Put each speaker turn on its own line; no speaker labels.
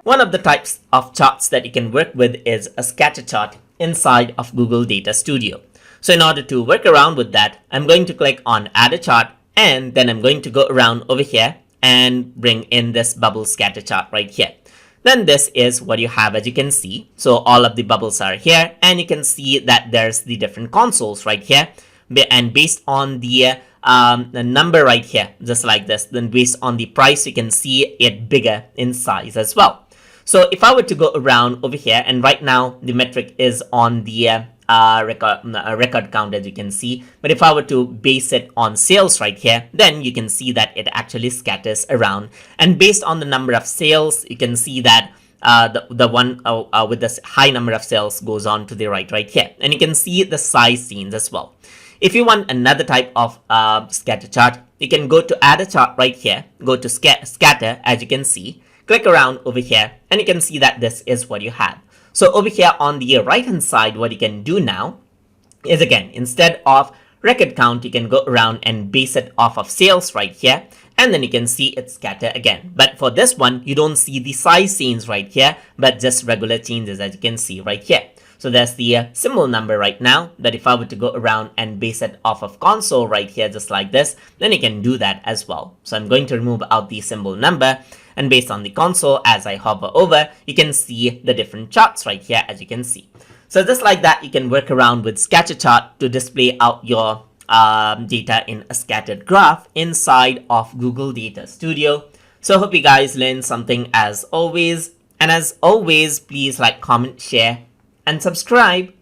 One of the types of charts that you can work with is a scatter chart inside of Google Data Studio. So in order to work around with that, I'm going to click on add a chart, and then I'm going to go around over here and bring in this bubble scatter chart right here. Then this is what you have, as you can see. So all of the bubbles are here, and you can see that there's the different consoles right here. And based on the number right here, just like this, then based on the price, you can see it bigger in size as well. So if I were to go around over here, and right now the metric is on the record count, as you can see, but if I were to base it on sales right here, then you can see that it actually scatters around, and based on the number of sales, you can see that the one with the high number of sales goes on to the right here, and you can see the size scenes as well. If you want another type of scatter chart, you can go to add a chart right here, go to scatter, as you can see, click around over here, and you can see that this is what you have. So over here on the right hand side, what you can do now is, again, instead of record count, you can go around and base it off of sales right here, and then you can see it scatter again. But for this one, you don't see the size scenes right here, but just regular changes, as you can see right here. So there's the symbol number right now, that if I were to go around and base it off of console right here, just like this, then you can do that as well. So I'm going to remove out the symbol number, and based on the console, as I hover over, you can see the different charts right here, as you can see. So just like that, you can work around with scatter chart to display out your data in a scattered graph inside of Google Data Studio. So I hope you guys learned something as always. And as always, please like, comment, share, and subscribe.